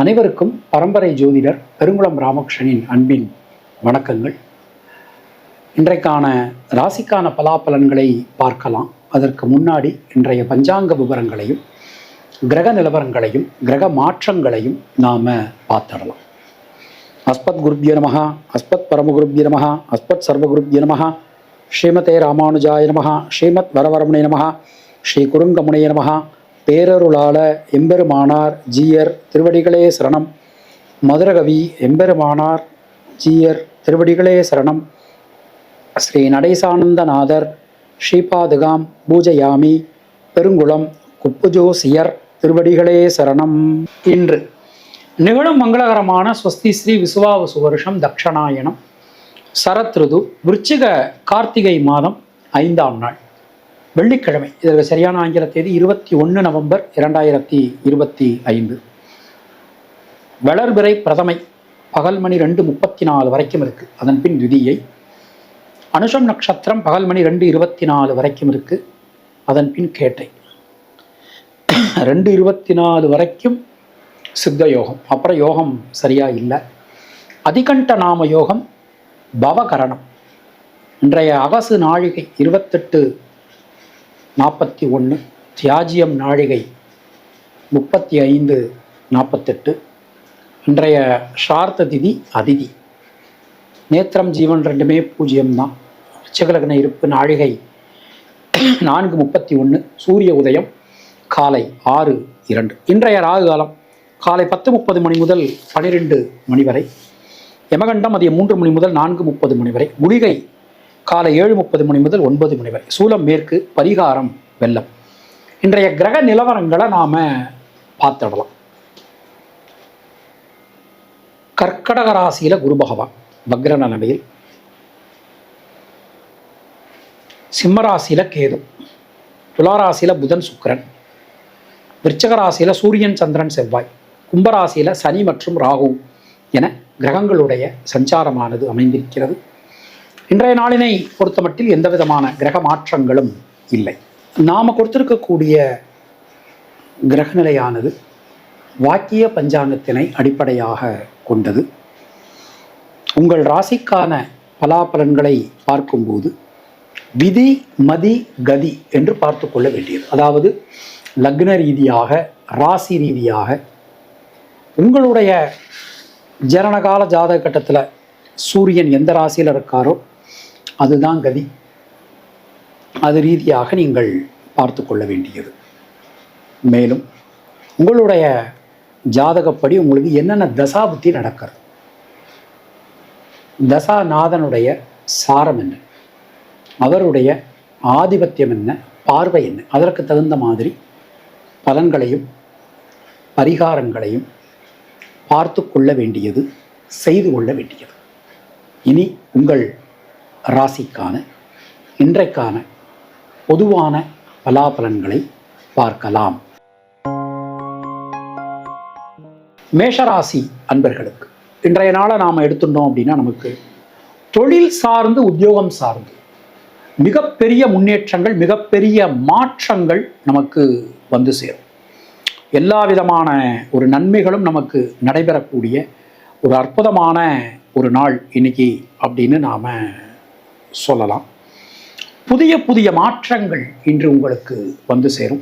அனைவருக்கும் பரம்பரை ஜோதிடர் பெருங்குளம் ராமகிருஷ்ணனின் அன்பின் வணக்கங்கள். இன்றைக்கான ராசிக்கான பலாபலன்களை பார்க்கலாம். அதற்கு முன்னாடி இன்றைய பஞ்சாங்க விவரங்களையும் கிரக நிலவரங்களையும் கிரக மாற்றங்களையும் நாம் பார்த்துடலாம். அஸ்பத் குருப்ய நமஹ, அஸ்பத் பரமகுருப்ய நமஹ, அஸ்பத் சர்வகுருப்ய நமஹ, ஸ்ரீமதே ராமானுஜாய நமஹ, ஸ்ரீமத் வரவரமுனை நமஹ, ஸ்ரீ குறுங்கமுனைய நமஹ. பேரருளாள எம்பெருமானார் ஜீயர் திருவடிகளே சரணம். மதுரகவி எம்பெருமானார் ஜீயர் திருவடிகளே சரணம். ஸ்ரீ நடேசானந்தநாதர் ஸ்ரீபாதுகாம் பூஜயாமி. பெருங்குளம் குப்புஜோசியர் திருவடிகளே சரணம். இன்று நிகழும் மங்களகரமான ஸ்வஸ்தி ஸ்ரீ விசுவாவசு வருஷம் தக்ஷணாயனம் சரத் ருது விருச்சிக கார்த்திகை மாதம் 5ஆம் நாள் வெள்ளிக்கிழமை. இதற்கு சரியான ஆங்கில தேதி 21 நவம்பர் 2025. வளர்பிறை பிரதமை பகல் மணி 2:34 வரைக்கும் இருக்கு. அதன் பின் திதியை. அனுஷம் நட்சத்திரம் பகல் மணி 2:24 வரைக்கும் இருக்கு. அதன் பின் கேட்டை 2:24 வரைக்கும் சித்த யோகம். அப்புறம் யோகம் சரியா இல்லை. அதிகண்ட நாம யோகம் பவகரணம். இன்றைய அகசு நாழிகை 28:41, தியாஜியம் நாழிகை 35:48. இன்றைய ஷார்த்த திதி அதிதி. நேத்திரம் ஜீவன் ரெண்டுமே பூஜ்ஜியம்தான். ரிச்சகலக்ன இருப்பு நாழிகை 4:31, சூரிய உதயம் காலை 6:02. இன்றைய ராகு காலம் காலை 10:30 மணி முதல் 12 மணி வரை. யமகண்டம் மதியம் 3 மணி முதல் 4:30 மணி வரை. குளிகை காலை 7:30 மணி முதல் 9 மணி வரை. சூலம் மேற்கு, பரிகாரம் வெள்ளம். இன்றைய கிரக நிலவரங்களை நாம பார்த்துடலாம். கர்க்கடக ராசியில குரு பகவான் வக்ர நிலையில், சிம்மராசியில கேது, துளாராசியில புதன் சுக்கிரன், விருச்சக ராசியில சூரியன் சந்திரன் செவ்வாய், கும்பராசியில சனி மற்றும் ராகு என கிரகங்களுடைய சஞ்சாரமானது அமைந்திருக்கிறது. இன்றைய நாளினை பொறுத்தமட்டில் எந்த விதமான கிரக மாற்றங்களும் இல்லை. நாம் கொடுத்திருக்கக்கூடிய கிரகநிலையானது வாக்கிய பஞ்சாங்கத்தினை அடிப்படையாக கொண்டது. உங்கள் ராசிக்கான பலாபலன்களை பார்க்கும்போது விதி மதி கதி என்று பார்த்து கொள்ள வேண்டியது. அதாவது லக்ன ரீதியாக, ராசி ரீதியாக உங்களுடைய ஜனனகால ஜாதக கட்டத்தில் சூரியன் எந்த ராசியில் இருக்காரோ அதுதான் கதி. அது ரீதியாக நீங்கள் பார்த்து கொள்ள வேண்டியது. மேலும் உங்களுடைய ஜாதகப்படி உங்களுக்கு என்னென்ன தசாபுத்தி நடக்கிறது, தசாநாதனுடைய சாரம் என்ன, அவருடைய ஆதிபத்தியம் என்ன, பார்வை என்ன, அதற்கு தகுந்த மாதிரி பலன்களையும் பரிகாரங்களையும் பார்த்து கொள்ள வேண்டியது, செய்து கொள்ள வேண்டியது. இனி உங்கள் ராசிக்கான இன்றைக்கான பொதுவான பலாபலன்களை பார்க்கலாம். மேஷராசி அன்பர்களுக்கு இன்றைய நாளை நாம் எடுத்துட்டோம் அப்படின்னா நமக்கு தொழில் சார்ந்து, உத்தியோகம் சார்ந்து மிகப்பெரிய முன்னேற்றங்கள், மிகப்பெரிய மாற்றங்கள் நமக்கு வந்து சேரும். எல்லா விதமான ஒரு நன்மைகளும் நமக்கு நடைபெறக்கூடிய ஒரு அற்புதமான ஒரு நாள் இன்னைக்கு அப்படின்னு நாம் சொல்லலாம். புதிய புதிய மாற்றங்கள் இன்று உங்களுக்கு வந்து சேரும்.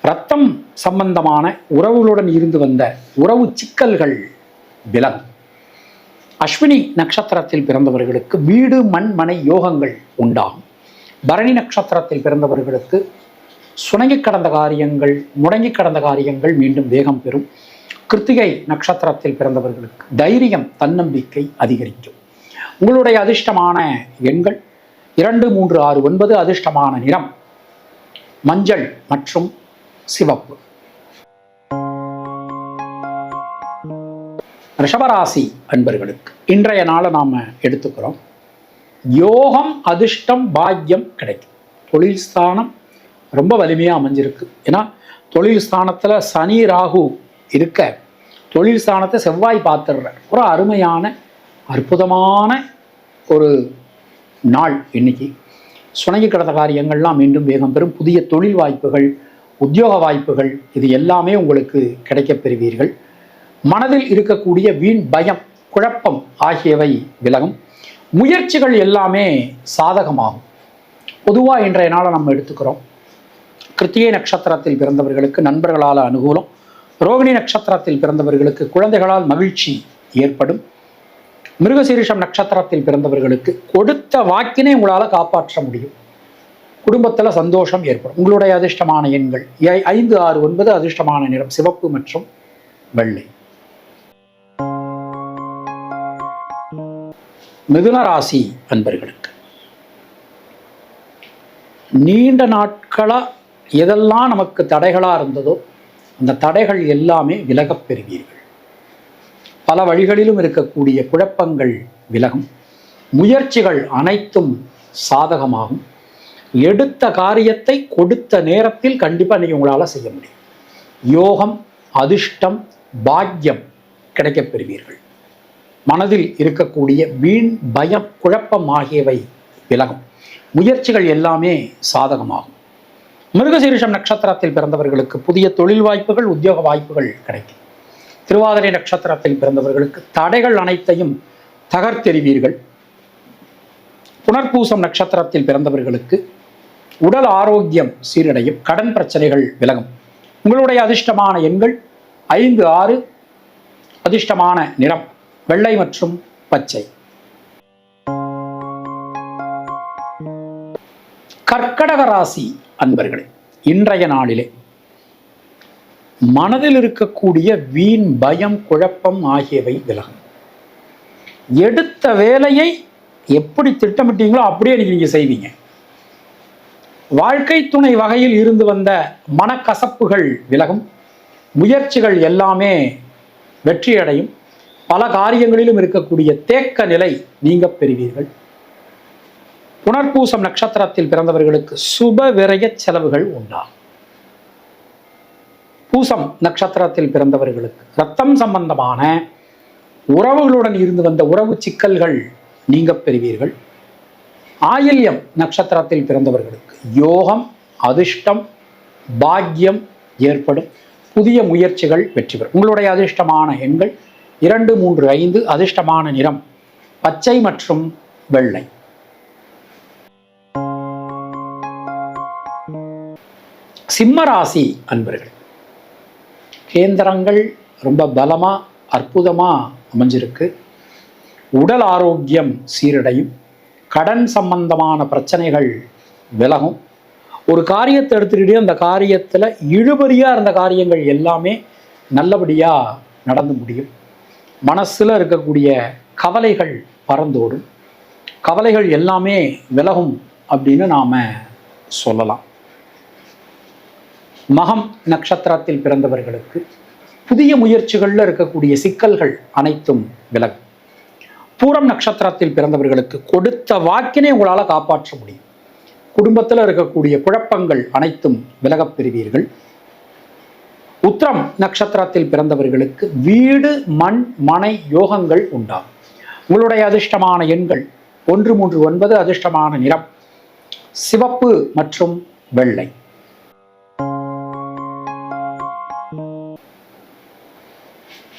இரத்தம் சம்பந்தமான உறவுகளுடன் இருந்து வந்த உறவு சிக்கல்கள் விலகும். அஸ்வினி நட்சத்திரத்தில் பிறந்தவர்களுக்கு வீடு மண் மனை யோகங்கள் உண்டாகும். பரணி நட்சத்திரத்தில் பிறந்தவர்களுக்கு சுணங்கி கடந்த காரியங்கள், முடங்கி கடந்த காரியங்கள் மீண்டும் வேகம் பெறும். கிருத்திகை நட்சத்திரத்தில் பிறந்தவர்களுக்கு தைரியம், தன்னம்பிக்கை அதிகரிக்கும். உங்களுடைய அதிர்ஷ்டமான எண்கள் 2, 3, 6, 9. அதிர்ஷ்டமான நிறம் மஞ்சள் மற்றும் சிவப்பு. ரிஷபராசி அன்பர்களுக்கு இன்றைய நாளை நாம் எடுத்துக்கிறோம். யோகம், அதிர்ஷ்டம், பாக்கியம் கிடைக்கும். தொழில் ஸ்தானம் ரொம்ப வலிமையாக அமைஞ்சிருக்கு. ஏன்னா தொழில் ஸ்தானத்தில் சனி ராகு இருக்க, தொழில் ஸ்தானத்தை செவ்வாய் பார்த்துடுற ஒரு அருமையான அற்புதமான ஒரு நாள் இன்னைக்கு. சுணங்கி கிடந்த காரியங்கள்லாம் மீண்டும் வேகம் பெறும். புதிய தொழில் வாய்ப்புகள், உத்தியோக வாய்ப்புகள் இது எல்லாமே உங்களுக்கு கிடைக்கப் பெறுவீர்கள். மனதில் இருக்கக்கூடிய வீண் பயம், குழப்பம் ஆகியவை விலகும். முயற்சிகள் எல்லாமே சாதகமாகும். பொதுவாக இன்றைய நாளை நம்ம எடுத்துக்கிறோம். கிருத்திகை நட்சத்திரத்தில் பிறந்தவர்களுக்கு நண்பர்களால் அனுகூலம். ரோகிணி நட்சத்திரத்தில் பிறந்தவர்களுக்கு குழந்தைகளால் மகிழ்ச்சி ஏற்படும். மிருகசீரிஷம் நட்சத்திரத்தில் பிறந்தவர்களுக்கு கொடுத்த வாக்கினை உங்களால் காப்பாற்ற முடியும். குடும்பத்தில் சந்தோஷம் ஏற்படும். உங்களுடைய அதிர்ஷ்டமான எண்கள் 5, 6, 9. அதிர்ஷ்டமான நிறம் சிவப்பு மற்றும் வெள்ளை. மிதுன ராசி அன்பர்களுக்கு நீண்ட நாட்களா எதெல்லாம் நமக்கு தடைகளா இருந்ததோ அந்த தடைகள் எல்லாமே விலகப் பெறுவீர்கள். பல வழிகளிலும் இருக்கக்கூடிய குழப்பங்கள் விலகும். முயற்சிகள் அனைத்தும் சாதகமாகும். எடுத்த காரியத்தை கொடுத்த நேரத்தில் கண்டிப்பாக நீங்கள் உங்களால் செய்ய முடியும். யோகம், அதிர்ஷ்டம், பாக்கியம் கிடைக்கப் பெறுவீர்கள். மனதில் இருக்கக்கூடிய வீண் பயம், குழப்பம் ஆகியவை விலகும். முயற்சிகள் எல்லாமே சாதகமாகும். மிருகசீரிஷம் நட்சத்திரத்தில் பிறந்தவர்களுக்கு புதிய தொழில் வாய்ப்புகள், உத்தியோக வாய்ப்புகள் கிடைக்கும். திருவாதிரை நட்சத்திரத்தில் பிறந்தவர்களுக்கு தடைகள் அனைத்தையும் தகர்த்தெறிவீர்கள். புனர்பூசம் நட்சத்திரத்தில் பிறந்தவர்களுக்கு உடல் ஆரோக்கியம் சீரடையும். கடன் பிரச்சனைகள் விலகும். உங்களுடைய அதிர்ஷ்டமான எண்கள் 5, 6. அதிர்ஷ்டமான நிறம் வெள்ளை மற்றும் பச்சை. கர்க்கடக ராசி அன்பர்களே, இன்றைய நாளிலே மனதில் இருக்கக்கூடிய வீண் பயம், குழப்பம் ஆகியவை விலகும். எடுத்த வேலையை எப்படி திட்டமிட்டீங்களோ அப்படியே நீங்க செய்வீங்க. வாழ்க்கை துணை வகையில் இருந்து வந்த மனக்கசப்புகள் விலகும். முயற்சிகள் எல்லாமே வெற்றியடையும். பல காரியங்களிலும் இருக்கக்கூடிய தேக்க நிலை நீங்க பெறுவீர்கள். புனர்பூசம் நட்சத்திரத்தில் பிறந்தவர்களுக்கு சுப விரய செலவுகள் உண்டாகும். பூசம் நட்சத்திரத்தில் பிறந்தவர்களுக்கு இரத்தம் சம்பந்தமான உறவுகளுடன் இருந்து வந்த உறவு சிக்கல்கள் நீங்க பெறுவீர்கள். ஆயில்யம் நட்சத்திரத்தில் பிறந்தவர்களுக்கு யோகம், அதிர்ஷ்டம், பாக்கியம் ஏற்படும். புதிய முயற்சிகள் வெற்றி பெறும். உங்களுடைய அதிர்ஷ்டமான எண்கள் 2, 3, 5. அதிர்ஷ்டமான நிறம் பச்சை மற்றும் வெள்ளை. சிம்மராசி அன்பர்கள், கேந்திரங்கள் ரொம்ப பலமா அற்புதமா அமைஞ்சிருக்கு. உடல் ஆரோக்கியம் சீரடையும். கடன் சம்பந்தமான பிரச்சனைகள் விலகும். ஒரு காரியத்தை எடுத்துக்கிட்டே அந்த காரியத்தில் இழுபறியா இருந்த காரியங்கள் எல்லாமே நல்லபடியா நடந்து முடியும். மனசுல இருக்கக்கூடிய கவலைகள் பறந்தோடும். கவலைகள் எல்லாமே விலகும் அப்படின்னு நாம சொல்லலாம். மகம் நட்சத்திரத்தில் பிறந்தவர்களுக்கு புதிய முயற்சிகளில் இருக்கக்கூடிய சிக்கல்கள் அனைத்தும் விலகும். பூரம் நட்சத்திரத்தில் பிறந்தவர்களுக்கு கொடுத்த வாக்கினை உங்களால் காப்பாற்ற முடியும். குடும்பத்தில் இருக்கக்கூடிய குழப்பங்கள் அனைத்தும் விலகப் பெறுவீர்கள். உத்திரம் நட்சத்திரத்தில் பிறந்தவர்களுக்கு வீடு, மண், மனை யோகங்கள் உண்டாகும். உங்களுடைய அதிர்ஷ்டமான எண்கள் 1, 3, 9. அதிர்ஷ்டமான நிறம் சிவப்பு மற்றும் வெள்ளை.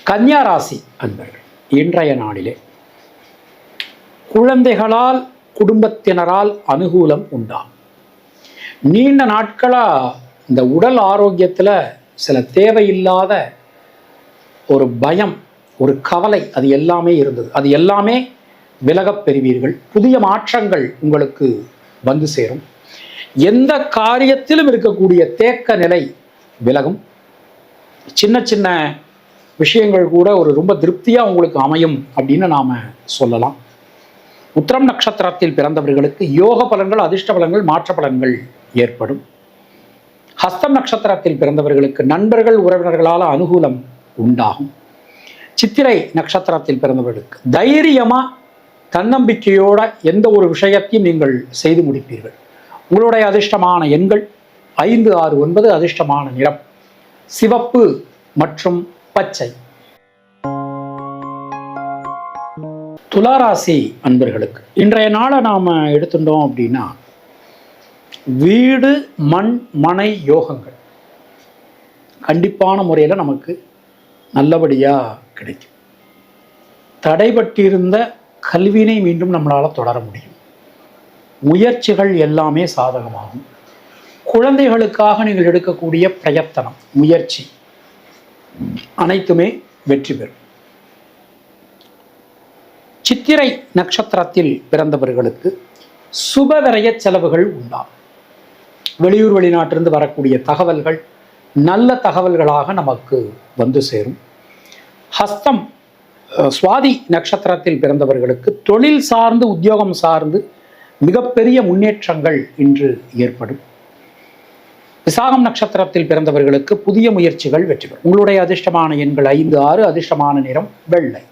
கன்னியா ராசி அன்பர்கள், இன்றைய நாளிலே குழந்தைகளால், குடும்பத்தினரால் அனுகூலம் உண்டாகும். நீண்ட நாட்களா இந்த உடல் ஆரோக்கியத்தில் சில தேவையில்லாத ஒரு பயம், ஒரு கவலை, அது எல்லாமே இருந்தது. அது எல்லாமே விலகப் பெறுவீர்கள். புதிய மாற்றங்கள் உங்களுக்கு வந்து சேரும். எந்த காரியத்திலும் இருக்கக்கூடிய தேக்க நிலை விலகும். சின்ன சின்ன விஷயங்கள் கூட ரொம்ப திருப்தியாக உங்களுக்கு அமையும் அப்படின்னு நாம் சொல்லலாம். உத்திரம் நட்சத்திரத்தில் பிறந்தவர்களுக்கு யோக பலன்கள், அதிர்ஷ்ட பலன்கள், மாற்ற பலன்கள் ஏற்படும். ஹஸ்தம் நட்சத்திரத்தில் பிறந்தவர்களுக்கு நண்பர்கள், உறவினர்களால் அனுகூலம் உண்டாகும். சித்திரை நட்சத்திரத்தில் பிறந்தவர்களுக்கு தைரியமாக, தன்னம்பிக்கையோட எந்த ஒரு விஷயத்தையும் நீங்கள் செய்து முடிப்பீர்கள். உங்களுடைய அதிர்ஷ்டமான எண்கள் 5, 6, 9. அதிர்ஷ்டமான நிறம் சிவப்பு மற்றும் பச்சை. துளாராசி அன்பர்களுக்கு இன்றைய நாளை நாம் எடுத்துட்டோம் அப்படின்னா, வீடு, மண், மனை யோகங்கள் கண்டிப்பான முறையில் நமக்கு நல்லபடியாக கிடைக்கும். தடைபட்டிருந்த கல்வினை மீண்டும் நம்மளால் தொடர முடியும். முயற்சிகள் எல்லாமே சாதகமாகும். குழந்தைகளுக்காக நீங்கள் எடுக்கக்கூடிய பிரயத்தனம், முயற்சி அனைத்துமே வெற்றி பெறும். சித்திரை நட்சத்திரத்தில் பிறந்தவர்களுக்கு சுபவிரய செலவுகள் உண்டாகும். வெளியூர் வெளிநாட்டிலிருந்து வரக்கூடிய தகவல்கள் நல்ல தகவல்களாக நமக்கு வந்து சேரும். ஹஸ்தம் சுவாதி நட்சத்திரத்தில் பிறந்தவர்களுக்கு தொழில் சார்ந்து உத்தியோகம் சார்ந்து மிகப்பெரிய முன்னேற்றங்கள் இன்று ஏற்படும். விசாகம் நட்சத்திரத்தில் பிறந்தவர்களுக்கு புதிய முயற்சிகள் வெற்றி பெறும். உங்களுடைய அதிர்ஷ்டமான எண்கள் 5, 6. அதிர்ஷ்டமான நிறம் வெள்ளை.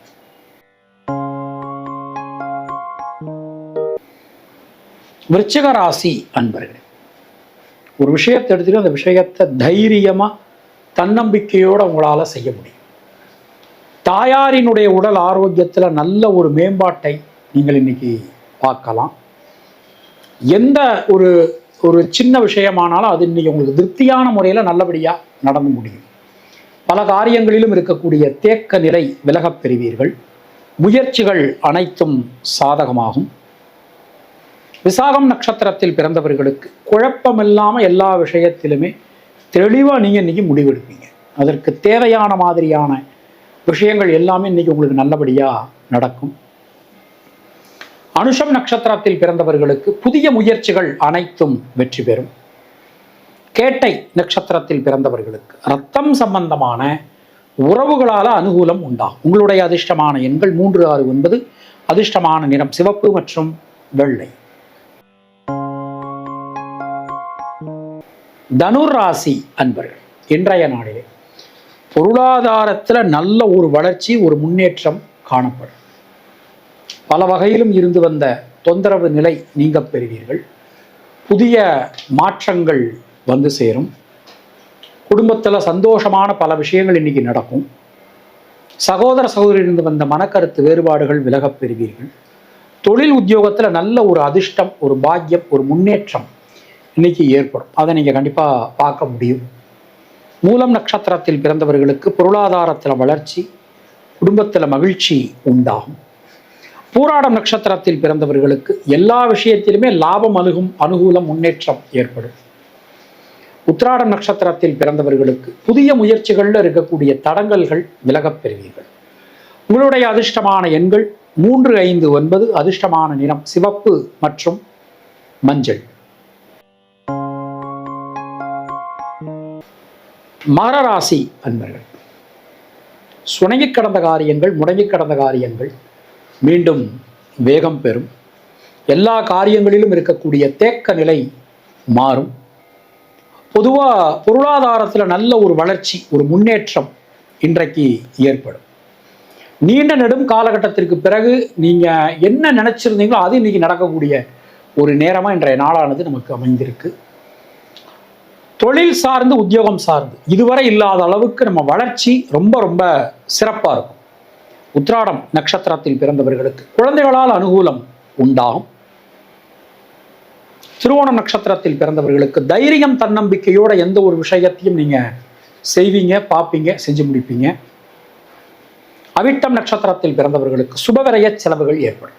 விருச்சிக ராசி அன்பர்களே, ஒரு விஷயத்தை எடுத்துட்டு அந்த விஷயத்தை தைரியமா தன்னம்பிக்கையோட உங்களால செய்ய முடியும். தாயாரினுடைய உடல் ஆரோக்கியத்துல நல்ல ஒரு மேம்பாட்டை நீங்கள் இன்னைக்கு பார்க்கலாம். எந்த ஒரு சின்ன விஷயமானாலும் அது இன்னைக்கு உங்களுக்கு திருப்தியான முறையில் நல்லபடியாக நடந்து முடியும். பல காரியங்களிலும் இருக்கக்கூடிய தேக்க நிலை விலகப் பெறுவீர்கள். முயற்சிகள் அனைத்தும் சாதகமாகும். விசாகம் நட்சத்திரத்தில் பிறந்தவர்களுக்கு குழப்பமில்லாமல் எல்லா விஷயத்திலுமே தெளிவாக நீங்கள் இன்னைக்கு முடிவெடுப்பீங்க. அதற்கு தேவையான மாதிரியான விஷயங்கள் எல்லாமே இன்னைக்கு உங்களுக்கு நல்லபடியாக நடக்கும். அனுஷம் நட்சத்திரத்தில் பிறந்தவர்களுக்கு புதிய முயற்சிகள் அனைத்தும் வெற்றி பெறும். கேட்டை நட்சத்திரத்தில் பிறந்தவர்களுக்கு ரத்தம் சம்பந்தமான உறவுகளால் அனுகூலம் உண்டாகும். உங்களுடைய அதிர்ஷ்டமான எண்கள் 3, 6, 9. அதிர்ஷ்டமான நிறம் சிவப்பு மற்றும் வெள்ளை. தனுர் ராசி அன்பர்கள், இன்றைய நாளிலே பொருளாதாரத்தில் நல்ல ஒரு வளர்ச்சி, ஒரு முன்னேற்றம் காணப்படும். பல வகையிலும் இருந்து வந்த தொந்தரவு நிலை நீங்க பெறுவீர்கள். புதிய மாற்றங்கள் வந்து சேரும். குடும்பத்தில் சந்தோஷமான பல விஷயங்கள் இன்னைக்கு நடக்கும். சகோதர சகோதரிலிருந்து வந்த மனக்கருத்து வேறுபாடுகள் விலகப் பெறுவீர்கள். தொழில் உத்தியோகத்தில் நல்ல ஒரு அதிர்ஷ்டம், ஒரு பாக்கியம், ஒரு முன்னேற்றம் இன்னைக்கு ஏற்படும். அதை நீங்கள் கண்டிப்பாக பார்க்க முடியும். மூலம் நட்சத்திரத்தில் பிறந்தவர்களுக்கு பொருளாதாரத்தில் வளர்ச்சி, குடும்பத்தில் மகிழ்ச்சி உண்டாகும். பூராடம் நட்சத்திரத்தில் பிறந்தவர்களுக்கு எல்லா விஷயத்திலுமே லாபம், அனுகூலம், முன்னேற்றம் ஏற்படும். உத்திராடம் நட்சத்திரத்தில் பிறந்தவர்களுக்கு புதிய முயற்சிகளில் இருக்கக்கூடிய தடங்கல்கள் விலகப் பெறுவீர்கள். உங்களுடைய அதிர்ஷ்டமான எண்கள் 3, 5, 9. அதிர்ஷ்டமான நிறம் சிவப்பு மற்றும் மஞ்சள். மகர ராசி அன்பர்கள், சுணங்கி கடந்த காரியங்கள், முடங்கி கடந்த காரியங்கள் மீண்டும் வேகம் பெறும். எல்லா காரியங்களிலும் இருக்கக்கூடிய தேக்க நிலை மாறும். பொதுவாக பொருளாதாரத்தில் நல்ல ஒரு வளர்ச்சி, ஒரு முன்னேற்றம் இன்றைக்கு ஏற்படும். நீண்ட நெடும் காலகட்டத்திற்கு பிறகு நீங்கள் என்ன நினைச்சிருந்தீங்களோ அது இன்னைக்கு நடக்கக்கூடிய ஒரு நேரமாக இன்றைய நாளானது நமக்கு அமைந்திருக்கு. தொழில் சார்ந்து உத்தியோகம் சார்ந்து இதுவரை இல்லாத அளவுக்கு நம்ம வளர்ச்சி ரொம்ப ரொம்ப சிறப்பாக இருக்கும். உத்திராடம் நட்சத்திரத்தில் பிறந்தவர்களுக்கு குழந்தைகளால் அனுகூலம் உண்டாகும். திருவோணம் நட்சத்திரத்தில் பிறந்தவர்களுக்கு தைரியம், தன்னம்பிக்கையோட எந்த ஒரு விஷயத்தையும் நீங்க செய்வீங்க, பார்ப்பீங்க, செஞ்சு முடிப்பீங்க. அவிட்டம் நட்சத்திரத்தில் பிறந்தவர்களுக்கு சுபவிரய செலவுகள் ஏற்படும்.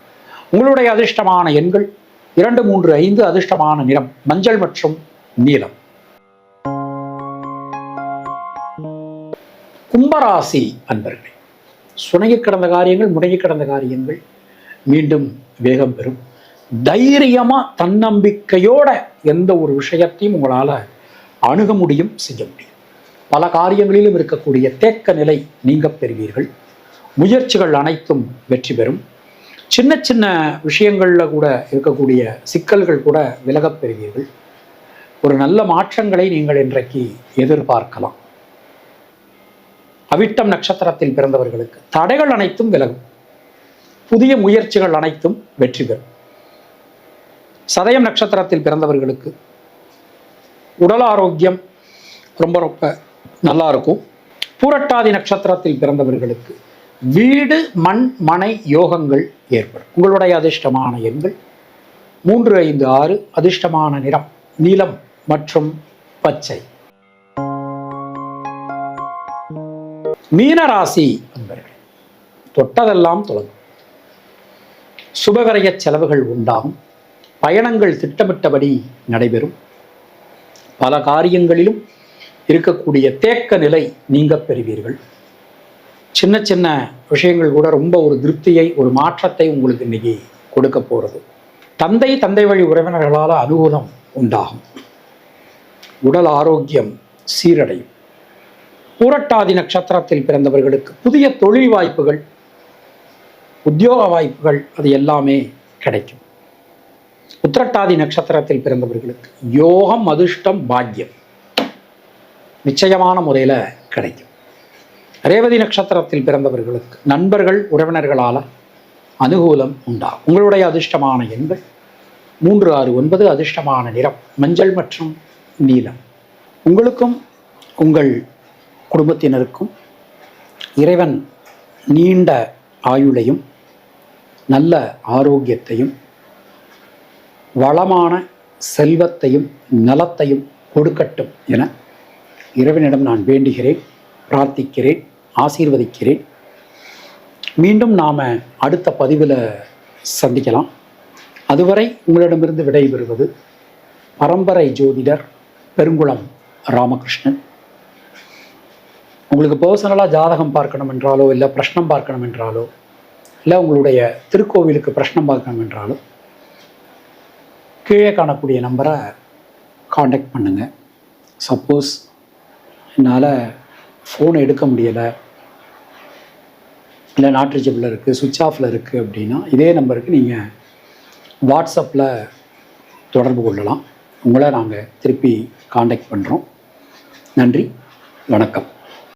உங்களுடைய அதிர்ஷ்டமான எண்கள் 2, 3, 5. அதிர்ஷ்டமான நிறம் மஞ்சள் மற்றும் நீலம். கும்பராசி அன்பர்களே, சுணங்கி கிடந்த காரியங்கள், முடங்கி கிடந்த காரியங்கள் மீண்டும் வேகம் பெறும். தைரியமா தன்னம்பிக்கையோட எந்த ஒரு விஷயத்தையும் உங்களால் அணுக முடியும், செய்ய முடியும். பல காரியங்களிலும் இருக்கக்கூடிய தேக்க நிலை நீங்க பெறுவீர்கள். முயற்சிகள் அனைத்தும் வெற்றி பெறும். சின்ன சின்ன விஷயங்களில் கூட இருக்கக்கூடிய சிக்கல்கள் கூட விலகப் பெறுவீர்கள். ஒரு நல்ல மாற்றங்களை நீங்கள் இன்றைக்கு எதிர்பார்க்கலாம். அவிட்டம் நட்சத்திரத்தில் பிறந்தவர்களுக்கு தடைகள் அனைத்தும் விலகும். புதிய முயற்சிகள் அனைத்தும் வெற்றி பெறும். சதயம் நட்சத்திரத்தில் பிறந்தவர்களுக்கு உடல் ஆரோக்கியம் ரொம்ப ரொம்ப நல்லா இருக்கும். பூரட்டாதி நட்சத்திரத்தில் பிறந்தவர்களுக்கு வீடு, மண், மனை யோகங்கள் ஏற்படும். உங்களுடைய அதிர்ஷ்டமான எண்கள் 3, 5, 6. அதிர்ஷ்டமான நிறம் நீலம் மற்றும் பச்சை. மீனராசி அன்பர்கள், தொட்டதெல்லாம் தொடங்கும். சுபகரைய செலவுகள் உண்டாகும். பயணங்கள் திட்டமிட்டபடி நடைபெறும். பல காரியங்களிலும் இருக்கக்கூடிய தேக்க நிலை நீங்க பெறுவீர்கள். சின்ன சின்ன விஷயங்கள் கூட ரொம்ப ஒரு திருப்தியை, ஒரு மாற்றத்தை உங்களுக்கு இன்னைக்கு கொடுக்க போகிறது. தந்தை வழி உறவினர்களால் அனுகூலம் உண்டாகும். உடல் ஆரோக்கியம் சீரடையும். பூரட்டாதி நட்சத்திரத்தில் பிறந்தவர்களுக்கு புதிய தொழில் வாய்ப்புகள், உத்தியோக வாய்ப்புகள் அது எல்லாமே கிடைக்கும். உத்திரட்டாதி நட்சத்திரத்தில் பிறந்தவர்களுக்கு யோகம், அதிர்ஷ்டம், பாக்கியம் நிச்சயமான முறையில் கிடைக்கும். ரேவதி நட்சத்திரத்தில் பிறந்தவர்களுக்கு நண்பர்கள், உறவினர்களால் அனுகூலம் உண்டாகும். உங்களுடைய அதிர்ஷ்டமான எண்கள் 3, 6, 9. அதிர்ஷ்டமான நிறம் மஞ்சள் மற்றும் நீலம். உங்களுக்கும் உங்கள் குடும்பத்தினருக்கும் இறைவன் நீண்ட ஆயுளையும் நல்ல ஆரோக்கியத்தையும் வளமான செல்வத்தையும் நலத்தையும் கொடுக்கட்டும் என இறைவனிடம் நான் வேண்டுகிறேன், பிரார்த்திக்கிறேன், ஆசீர்வதிக்கிறேன். மீண்டும் நாம் அடுத்த பதிவில் சந்திக்கலாம். அதுவரை உங்களிடமிருந்து விடைபெறுவது பரம்பரை ஜோதிடர் பெருங்குளம் ராமகிருஷ்ணன். உங்களுக்கு பர்சனலாக ஜாதகம் பார்க்கணும் என்றாலோ, இல்லை பிரஷ்னம் பார்க்கணும் என்றாலோ, இல்லை உங்களுடைய திருக்கோவிலுக்கு பிரஷ்னம் பார்க்கணும் என்றாலோ கீழே காணக்கூடிய நம்பரை காண்டாக்ட் பண்ணுங்கள். சப்போஸ் என்னால் ஃபோன் எடுக்க முடியலை, இல்லை நாட் ரீச்சபிள் இருக்குது, சுவிட்ச் ஆஃபில் இருக்குது அப்படின்னா இதே நம்பருக்கு நீங்கள் வாட்ஸ்அப்பில் தொடர்பு கொள்ளலாம். உங்களை நாங்கள் திருப்பி காண்டாக்ட் பண்ணுறோம். நன்றி, வணக்கம்.